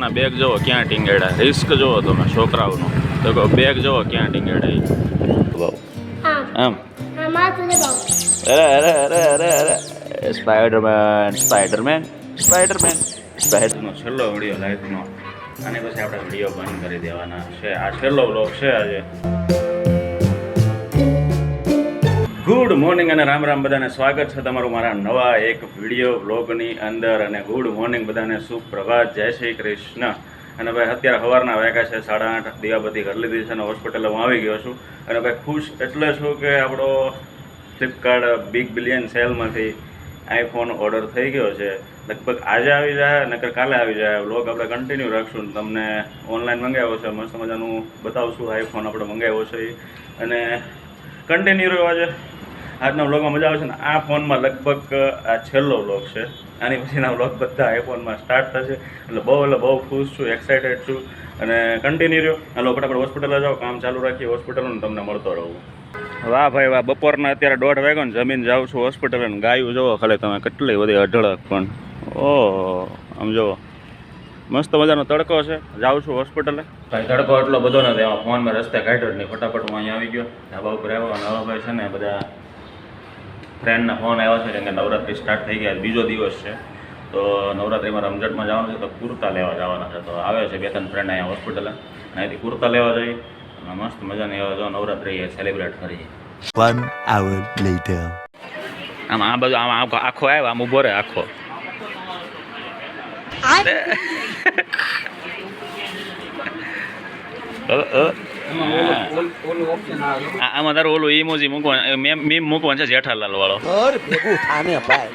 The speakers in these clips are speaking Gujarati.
ના બેગ જોવો ક્યાં ટીંગેડા, રિસ્ક જોવો તમે છોકરાઓનો તો બેગ જોવો ક્યાં ટીંગેડા. આમ અરે અરે અરે અરે અરે સ્પાઈડરમેન સ્પાઈડરમેન સ્પાઈડરમેન સ્પાઈડરનો છેલ્લો વિડીયો લાઈફનો, અને પછી આપણે વિડીયો બંધ કરી દેવાના છે. આ છેલ્લો વ્લોગ છે આજે. ગુડ મોર્નિંગ અને રામ રામ બધાને, સ્વાગત છે તમારું મારા નવા એક વિડીયો વ્લોગની અંદર. અને ગુડ મોર્નિંગ બધાને, સુપ્રભાત, જય શ્રી કૃષ્ણ. અને ભાઈ અત્યારે સવારના વાગ્યા છે 8:30, દિવાબત્તી કરી લીધી છે અને હોસ્પિટલે હું આવી ગયો છું. અને ભાઈ ખુશ એટલે છું કે આપણો ફ્લિપકાર્ટ બિગ બિલિયન સેલમાંથી આઈફોન ઓર્ડર થઈ ગયો છે. લગભગ આજે આવી જાય નકર કાલે આવી જાય. વ્લોગ આપણે કન્ટિન્યુ રાખશું. તમને ઓનલાઈન મંગાવ્યો છે, મસ્ત મજાનું બતાવશું આઈફોન આપણે મંગાવ્યો છે એ, અને કન્ટિન્યુ રહ્યો આજે. આજના વ્લોગમાં મજા આવશે ને. આ ફોનમાં લગભગ આ છેલ્લો વ્લોગ છે. આની પછીના વ્લોગ બધા આઈફોનમાં સ્ટાર્ટ થશે. એટલે બહુ ખુશ છું, એક્સાઇટેડ છું અને કન્ટિન્યુ રહ્યો. હાલો ફટાફટ હોસ્પિટલે જાઓ, કામ ચાલુ રાખીએ હોસ્પિટલનું, તમને મળતો રહું. વાહ ભાઈ વાહ, બપોરના અત્યારે 1:30 વાગ્યો ને, જમીન જાઉં છું હોસ્પિટલે. ગાયું જોવો ખાલી તમે, કેટલી બધી અઢળક. પણ ઓહો, આમ જોવો મસ્ત મજાનો તડકો છે. જાઉં છું હોસ્પિટલે. ભાઈ તડકો એટલો બધો નથી, એમાં ફોનમાં રસ્તે કાઢ્યો જ નહીં. ફટાફટ હું અહીંયા આવી ગયો, ધાબા ઉપર આવ્યો. અને હવે ભાઈ છે ને બધા ફ્રેન્ડના ફોન આવ્યા છે, કેમ કે નવરાત્રિ સ્ટાર્ટ થઈ ગયા, બીજો દિવસ છે. તો નવરાત્રિમાં રમઝટમાં જવાનું છે, તો કુર્તા લેવા જવાના છે. તો આવે છે 2-3 ફ્રેન્ડ અહીંયા હોસ્પિટલે, અહીંથી કુર્તા લેવા જઈએ અને મસ્ત મજાની હવે જો નવરાત્રિ સેલિબ્રેટ કરીએ. 1 hour later. આમ આ બધું આમ આખો આવ્યો, આમ ઊભો રહે આખો. આમાં તારું ઓલું ઇમોજી મૂકવાનું, મીમ મૂકવાનું છે જેઠાલાલ વાળો. ભેગું થાને ભાઈ.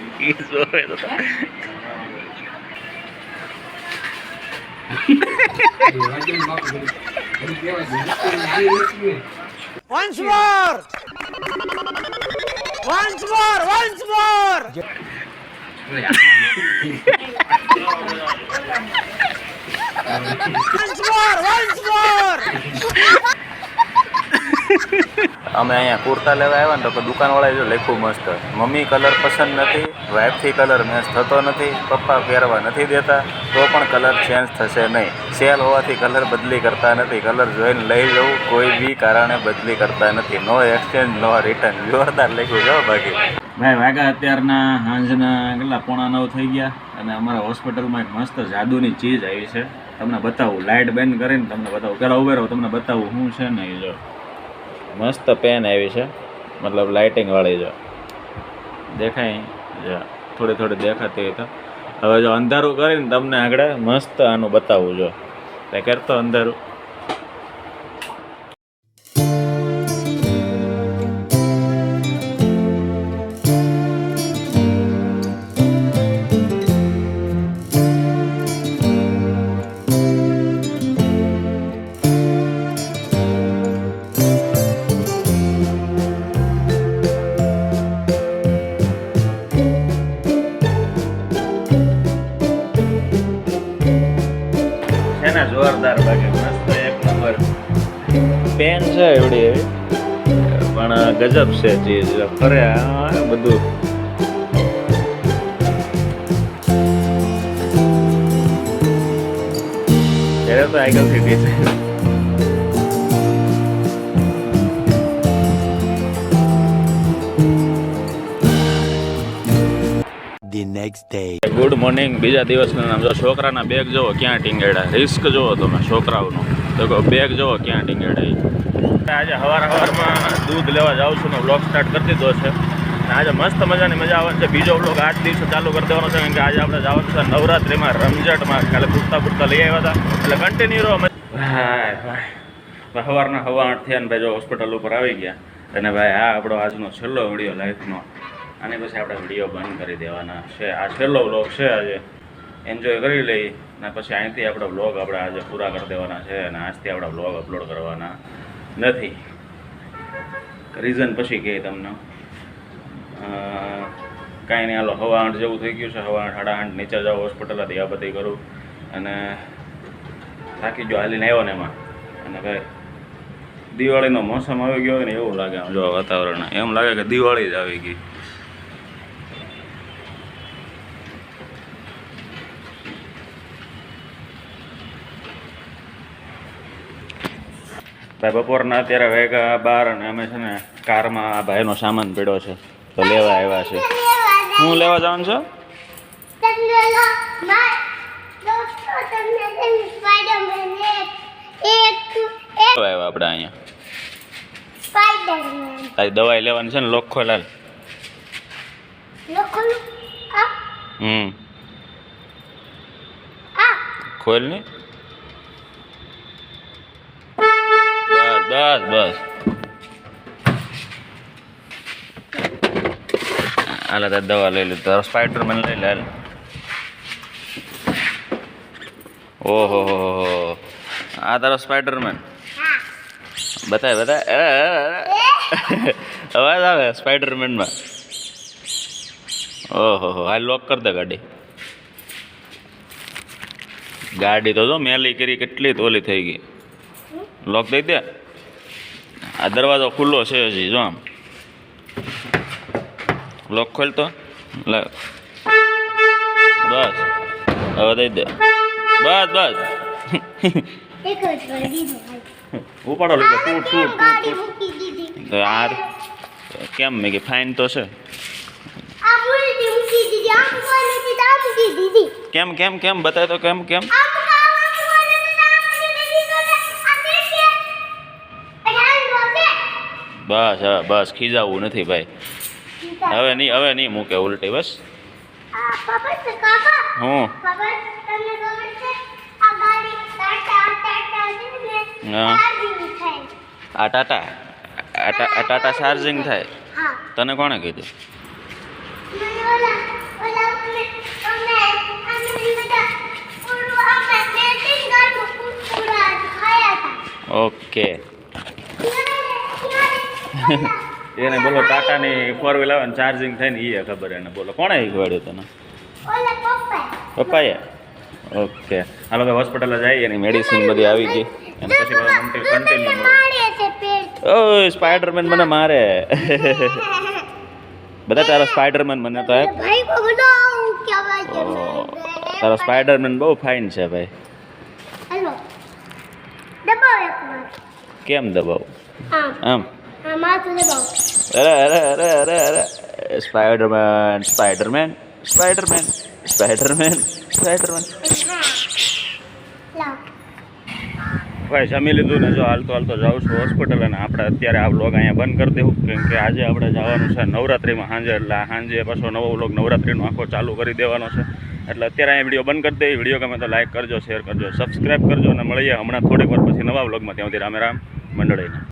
Once more. Once more. Once more. Once more. Once more. અમે અહીંયા કુર્તા લેવા આવ્યા ને, તો દુકાનવાળાએ જો લખ્યું મસ્ત, મમ્મી કલર પસંદ નથી, વાઈફથી કલર મેચ થતો નથી, પપ્પા પહેરવા નથી દેતા, તો પણ કલર ચેન્જ થશે નહીં. સેલ હોવાથી કલર બદલી કરતા નથી, કલર જોઈને લઈ જવું, કોઈ બી કારણે બદલી કરતા નથી, નો એક્સચેન્જ નો રિટર્ન. જોરદાર લખ્યું છે બાકી. ભાઈ વાગ્યા અત્યારના સાંજના કેટલા 8:45 થઈ ગયા. અને અમારા હોસ્પિટલમાં એક મસ્ત જાદુની ચીજ આવી છે, તમને બતાવું. લાઇટ બંધ કરીને તમને બતાવું. પહેલાં ઉભે રહો, તમને બતાવું શું છે ને. એ જો મસ્ત પેન આવી છે, મતલબ લાઇટિંગ વાળી. જો દેખાય, જો થોડી દેખાતી હોય તો. હવે જો અંધારું કરીને તમને આગળ મસ્ત આનું બતાવું. જો તે કરતો અંધારું. જોરદાર બાકી મસ્ત એક નંબર પેન છે એવડી એવી, પણ ગજબ છે ચીજ. ફરે બધું. ત્યારે તો આગળથી design. The next day. Good morning, બીજા દિવસનું નામ. જો છોકરાના બેગ જોવો ક્યાં ટીંગેડા, રિસ્ક જોવો તમે છોકરાઓનો તો બેગ જોવો ક્યાં ટીંગેડા. આજે સવારમાં દૂધ લેવા જાઉં છું ને, વ્લોગ સ્ટાર્ટ કરી દીધો છે. અને આજે મસ્ત મજાની મજા આવે છે. બીજો વ્લોગ આજ દિવસે ચાલુ કરી દેવાનો છે, કેમ કે આજે આપણે જવાનું છે નવરાત્રિમાં રમઝટમાં. કાલે કુર્તા લઈ આવ્યા હતા, એટલે કન્ટિન્યુ રહો. ભાઈ સવારના 8:15 થયા ને ભાઈ જો હોસ્પિટલ ઉપર આવી ગયા. અને ભાઈ આ આપણો આજનો છેલ્લો વિડીયો લાઈફનો, આની પછી આપણે વિડીયો બંધ કરી દેવાના છે. આ છેલ્લો વ્લોગ છે આજે, એન્જોય કરી લઈ. અને પછી અહીંથી આપણે વ્લોગ આપણે આજે પૂરા કરી દેવાના છે. અને આજથી આપણે વ્લોગ અપલોડ કરવાના નથી. રીઝન પછી કહે તમને. કાંઈ નહીં, હાલો 8:15 જેવું થઈ ગયું છે. 8:30, 8:30 નીચે જાઓ હોસ્પિટલ, દિવાબત્તી કરું અને થાકી જો હાલીને આવ્યો ને એમાં. અને ભાઈ દિવાળીનો મોસમ આવી ગયો હોય ને એવું લાગે. જો વાતાવરણ એમ લાગે કે દિવાળી જ આવી ગઈ. ભાઈ બપોરના અત્યારે વાગ્યા 12 અને અમે છે ને કારમાં આ ભાઈનો સામાન પડ્યો છે તો લેવા આવ્યા છે. હું લેવા જવાનું છું? આવ્યા આપણે અહીંયા તારી દવાઈ લેવાની છે ને લોક ખોલાલ. ખોલ ને. બસ બસ હાલ તારી દવા લઈ લે. તારો સ્પાઈડરમેન લઈ લે હાલ. ઓહો આ તારો સ્પાઈડરમેન બતાય અવાજ આવે સ્પાઈડરમેનમાં. ઓહો હાલ લોક કર દે ગાડી. ગાડી તો જો મેલી કરી કેટલી તોલી થઈ ગઈ. લોક દઈ દે. આ દરવાજો ખુલ્લો છે હજી જો આમ. લોક ખોલ તો બસ હવે દઈ દે. બસ બસ ઉપાડો લઈ યાર. કેમ મેં કે ફાઇન તો છે. કેમ કેમ કેમ બતાય તો કેમ કેમ. બસ હા બસ ખીજાવવું નથી ભાઈ. હવે નહીં મૂકે ઉલટી બસ. હું આ ટાટા ચાર્જિંગ થાય. તને કોણે કીધું? ઓકે એને બોલો ટાટાની 4 વ્હીલ આવે ને ચાર્જિંગ થાય ને એ ખબર એને. બોલો કોણે શીખવાડ્યું તને? પપ્પાએ. ઓકે હાલો તો હોસ્પિટલ જઈએ એની મેડિસિન બધી આવી ગઈ અને પછી કન્ટિન્યુ. ઓ સ્પાઈડરમેન મને મારે. બધા તારો સ્પાઈડરમેન મને તો તારો સ્પાઈડરમેન બહુ ફાઇન છે ભાઈ. કેમ દબાવ આમ? અરે અરે અરે અરે અરે Spider-Man Spider-Man Spider-Man Spider-Man Spider-Man. ભાઈ જમી લીધું ને જો હાલતો જાઉં છું હોસ્પિટલ. અને આપણે અત્યારે આ વ્લોગ અહીંયા બંધ કરી દેવું કેમ કે આજે આપણે જવાનું છે નવરાત્રિમાં સાંજે. એટલે સાંજે પાછો નવો વ્લોગ નવરાત્રિનો આખો ચાલુ કરી દેવાનો છે. એટલે અત્યારે અહીંયા વિડીયો બંધ કરી દઈએ. વિડીયો ગમે તો લાઈક કરજો, શેર કરજો, સબસ્ક્રાઈબ કરજો અને મળીએ હમણાં થોડીક વાર પછી નવા વ્લોગમાં. ત્યાં સુધી રામે રામ મંડળીને.